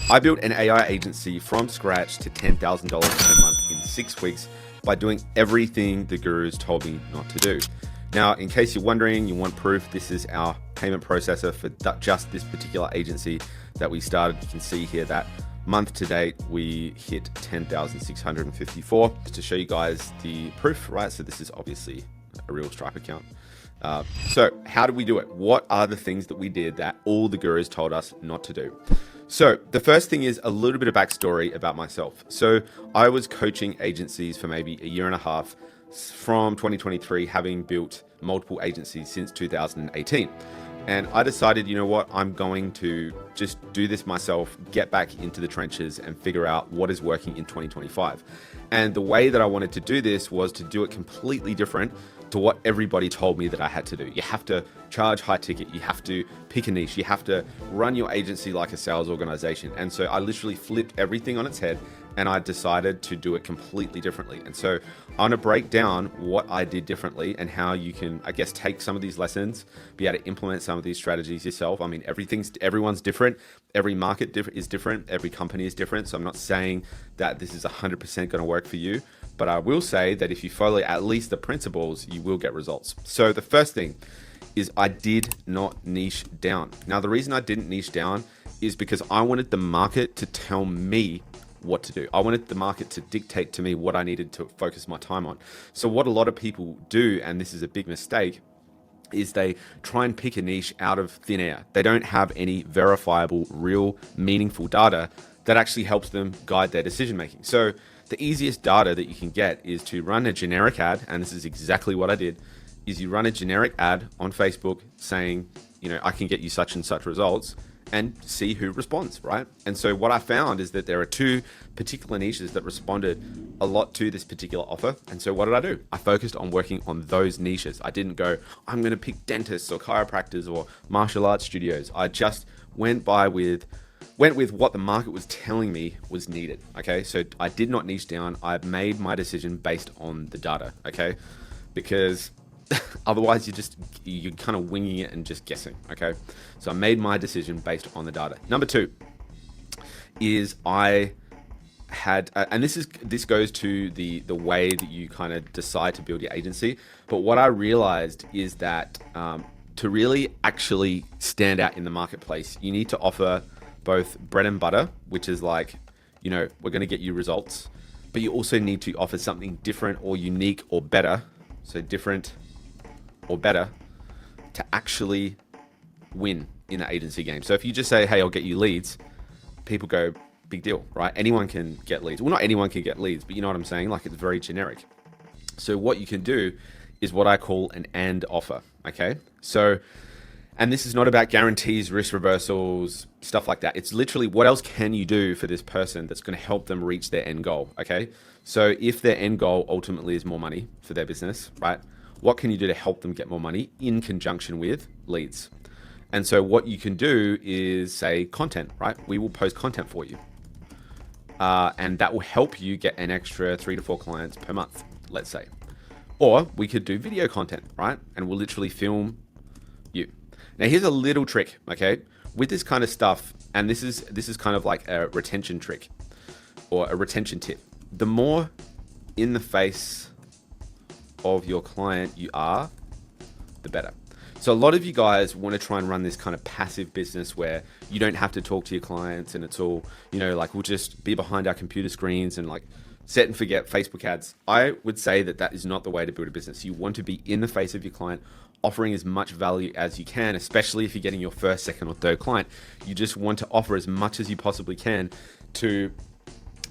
I built an AI agency from scratch to $10,000 per month in 6 weeks by doing everything the gurus told me not to do. Now, in case you're wondering, you want proof, this is our payment processor for just this particular agency that we started. You can see here that month to date, we hit 10,654. Just to show you guys the proof, right? So this is obviously a real Stripe account. So how did we do it? What are the things that we did that all the gurus told us not to do? So the first thing is a little bit of backstory about myself. So I was coaching agencies for maybe a year and a half from 2023, having built multiple agencies since 2018. And I decided, you know what, I'm going to just do this myself, get back into the trenches and figure out what is working in 2025. And the way that I wanted to do this was to do it completely different to what everybody told me that I had to do. You have to charge high ticket, you have to pick a niche, you have to run your agency like a sales organization. And so I literally flipped everything on its head and I decided to do it completely differently. And so I'm gonna break down what I did differently and how you can, I guess, take some of these lessons, be able to implement some of these strategies yourself. I mean, everyone's different. Every market is different. Every company is different. So I'm not saying that this is 100% gonna work for you, but I will say that if you follow at least the principles, you will get results. So the first thing is I did not niche down. Now, the reason I didn't niche down is because I wanted the market to tell me what to do. I wanted the market to dictate to me what I needed to focus my time on. So what a lot of people do, and this is a big mistake, is they try and pick a niche out of thin air. They don't have any verifiable, real, meaningful data that actually helps them guide their decision making. So the easiest data that you can get is to run a generic ad, and this is exactly what I did, is you run a generic ad on Facebook saying, you know, I can get you such and such results, and see who responds, right? And so what I found is that there are two particular niches that responded a lot to this particular offer. And so what did I do? I focused on working on those niches. I didn't go, I'm going to pick dentists or chiropractors or martial arts studios. I just went with what the market was telling me was needed. Okay. So I did not niche down. I made my decision based on the data. Okay. Because otherwise you're kind of winging it and just guessing. Okay. So I made my decision based on the data. Number two is I had, and this goes to the way that you kind of decide to build your agency. But what I realized is that to really actually stand out in the marketplace, you need to offer both bread and butter, which is like, you know, we're going to get you results, but you also need to offer something different or unique or better. So different or better to actually win in the agency game. So if you just say, hey, I'll get you leads, people go, big deal, right? Anyone can get leads. Well, not anyone can get leads, but you know what I'm saying? Like, it's very generic. So what you can do is what I call an and offer, okay? So, and this is not about guarantees, risk reversals, stuff like that. It's literally what else can you do for this person that's going to help them reach their end goal, okay? So if their end goal ultimately is more money for their business, right? What can you do to help them get more money in conjunction with leads? And so what you can do is say content, right? We will post content for you. And that will help you get an extra 3 to 4 clients per month, let's say. Or we could do video content, right? And we'll literally film you. Now here's a little trick, okay? With this kind of stuff, and this is kind of like a retention trick or a retention tip. The more in the face of your client you are, the better. So a lot of you guys want to try and run this kind of passive business where you don't have to talk to your clients and it's all, you know, like we'll just be behind our computer screens and like set and forget Facebook ads. I would say that that is not the way to build a business. You want to be in the face of your client, offering as much value as you can, especially if you're getting your first, second, or third client. You just want to offer as much as you possibly can to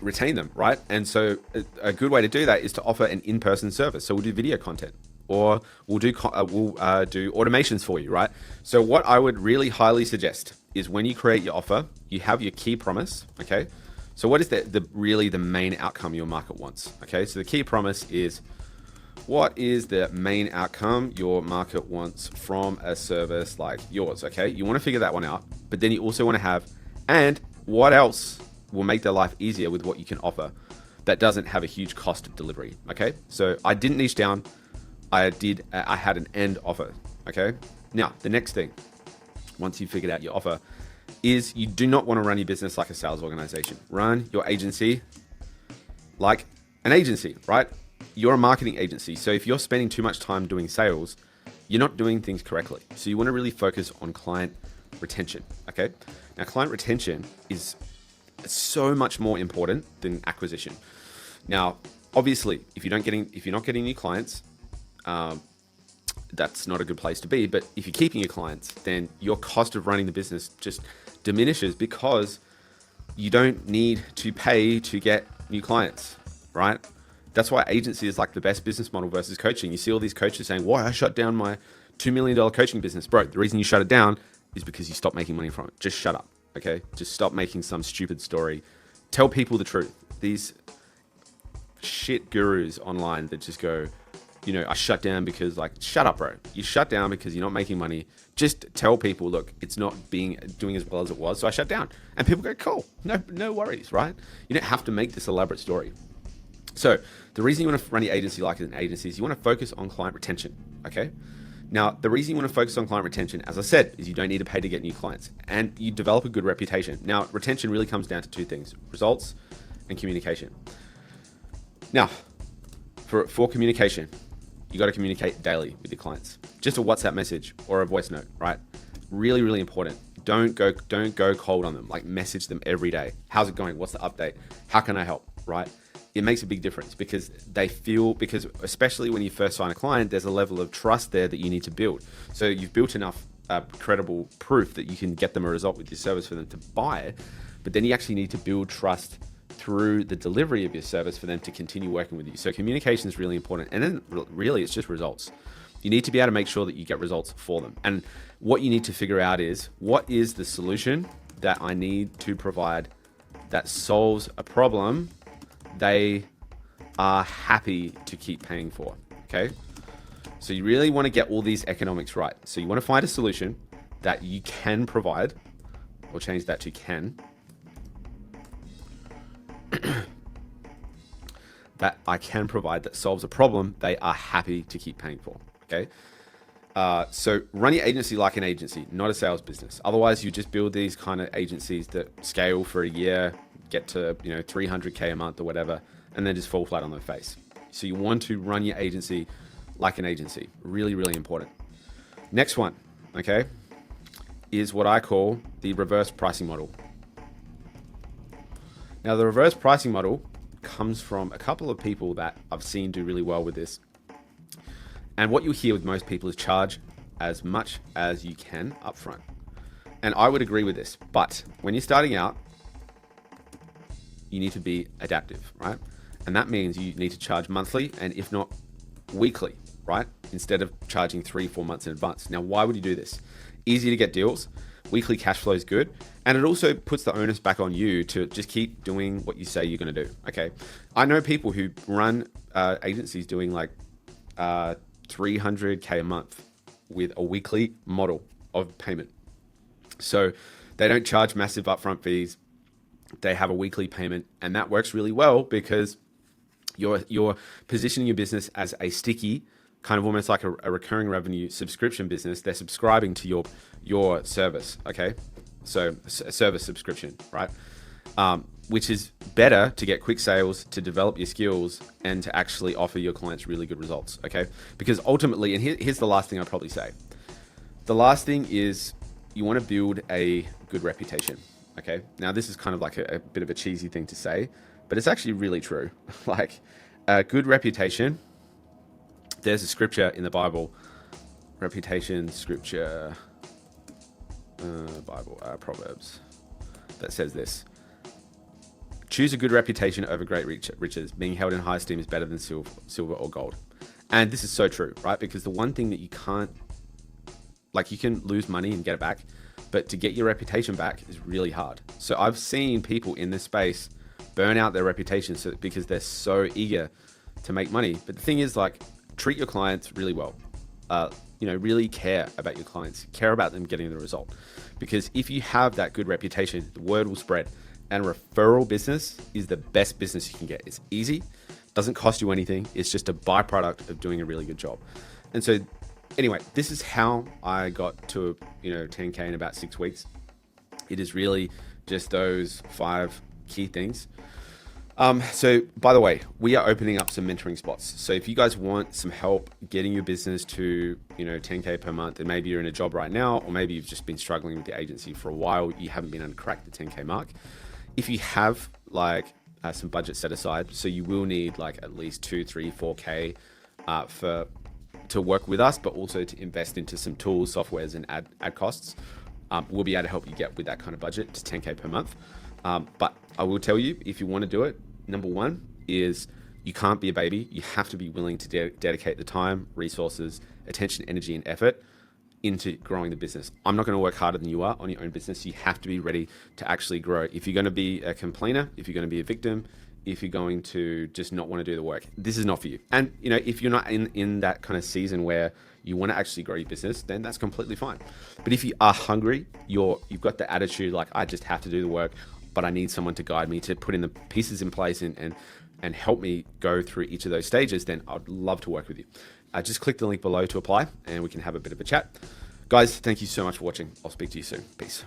retain them, right? And so a good way to do that is to offer an in-person service. So we'll do video content, or we'll do automations for you, right? So what I would really highly suggest is when you create your offer, you have your key promise, okay? So what is really the main outcome your market wants, okay? So the key promise is, what is the main outcome your market wants from a service like yours, okay? You want to figure that one out, but then you also want to have, and what else will make their life easier with what you can offer that doesn't have a huge cost of delivery, okay? So I didn't niche down. I had an end offer, okay? Now, the next thing, once you figured out your offer, is you do not want to run your business like a sales organization. Run your agency like an agency, right? You're a marketing agency. So if you're spending too much time doing sales, you're not doing things correctly. So you want to really focus on client retention, okay? Now, client retention is so much more important than acquisition. Now, obviously, if you're not getting new clients, that's not a good place to be. But if you're keeping your clients, then your cost of running the business just diminishes because you don't need to pay to get new clients, right? That's why agency is like the best business model versus coaching. You see all these coaches saying, why I shut down my $2 million coaching business. Bro, the reason you shut it down is because you stopped making money from it. Just shut up, okay? Just stop making some stupid story. Tell people the truth. These shit gurus online that just go, I shut down because shut up, bro. You shut down because you're not making money. Just tell people, look, it's not doing as well as it was, so I shut down. And people go, cool, no worries, right? You don't have to make this elaborate story. So the reason you want to run your agency like an agency is you want to focus on client retention, okay? Now, the reason you want to focus on client retention, as I said, is you don't need to pay to get new clients and you develop a good reputation. Now, retention really comes down to two things, results and communication. Now, for communication, you got to communicate daily with your clients. Just a WhatsApp message or a voice note, right? Really, really important. Don't go cold on them. Message them every day. How's it going? What's the update? How can I help? Right? It makes a big difference because especially when you first sign a client, there's a level of trust there that you need to build. So you've built enough credible proof that you can get them a result with your service for them to buy it. But then you actually need to build trust through the delivery of your service for them to continue working with you. So communication is really important. And then really it's just results. You need to be able to make sure that you get results for them. And what you need to figure out is, what is the solution that I need to provide that solves a problem they are happy to keep paying for, okay? So you really want to get all these economics right. So you want to find a solution that you can provide, or change that to can, that I can provide that solves a problem they are happy to keep paying for, okay? So run your agency like an agency, not a sales business. Otherwise, you just build these kind of agencies that scale for a year, get to 300K a month or whatever, and then just fall flat on their face. So you want to run your agency like an agency. Really, really important. Next one, okay, is what I call the reverse pricing model. Now, the reverse pricing model comes from a couple of people that I've seen do really well with this. And what you'll hear with most people is charge as much as you can upfront. And I would agree with this, but when you're starting out, you need to be adaptive, right? And that means you need to charge monthly and if not weekly, right? Instead of charging 3-4 months in advance. Now, why would you do this? Easy to get deals. Weekly cash flow is good. And it also puts the onus back on you to just keep doing what you say you're going to do. Okay. I know people who run agencies doing 300K a month with a weekly model of payment. So they don't charge massive upfront fees. They have a weekly payment, and that works really well because you're positioning your business as a sticky, kind of almost like a recurring revenue subscription business. They're subscribing to your service, okay? So a service subscription, right? Which is better to get quick sales, to develop your skills, and to actually offer your clients really good results, okay? Because ultimately, and here's the last thing I'd probably say. The last thing is you want to build a good reputation. Okay, now this is kind of like a bit of a cheesy thing to say, but it's actually really true. A good reputation, there's a scripture in the Bible, reputation, scripture, Proverbs, that says this: choose a good reputation over great riches. Being held in high esteem is better than silver or gold. And this is so true, right? Because the one thing that you can't, you can lose money and get it back, but to get your reputation back is really hard. So I've seen people in this space burn out their reputation because they're so eager to make money. But the thing is, treat your clients really well. Really care about your clients, care about them getting the result. Because if you have that good reputation, the word will spread. And referral business is the best business you can get. It's easy, doesn't cost you anything. It's just a byproduct of doing a really good job. And so anyway, this is how I got to 10K in about 6 weeks. It is really just those 5 key things. So by the way, we are opening up some mentoring spots. So if you guys want some help getting your business to, 10K per month, and maybe you're in a job right now, or maybe you've just been struggling with the agency for a while, you haven't been able to crack the 10K mark. If you have some budget set aside, so you will need at least 2, 3, 4K to work with us, but also to invest into some tools, softwares, and ad costs. We'll be able to help you get with that kind of budget to 10K per month. But I will tell you, if you want to do it, number one is you can't be a baby. You have to be willing to dedicate the time, resources, attention, energy, and effort into growing the business. I'm not going to work harder than you are on your own business. You have to be ready to actually grow. If you're going to be a complainer, if you're going to be a victim, if you're going to just not want to do the work, this is not for you. And if you're not in that kind of season where you want to actually grow your business, then that's completely fine. But if you are hungry, you've got the attitude I just have to do the work, but I need someone to guide me, to put in the pieces in place and help me go through each of those stages, then I'd love to work with you. Just click the link below to apply and we can have a bit of a chat. Guys, thank you so much for watching. I'll speak to you soon. Peace.